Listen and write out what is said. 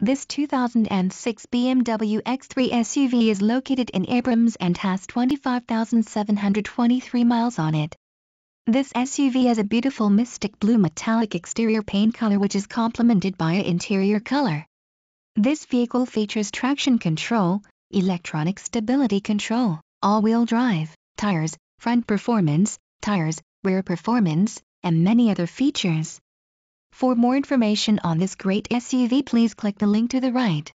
This 2006 BMW X3 SUV is located in Abrams and has 25,723 miles on it. This SUV has a beautiful mystic blue metallic exterior paint color which is complemented by an interior color. This vehicle features traction control, electronic stability control, all-wheel drive, tires, front performance, tires, rear performance, and many other features. For more information on this great SUV, please click the link to the right.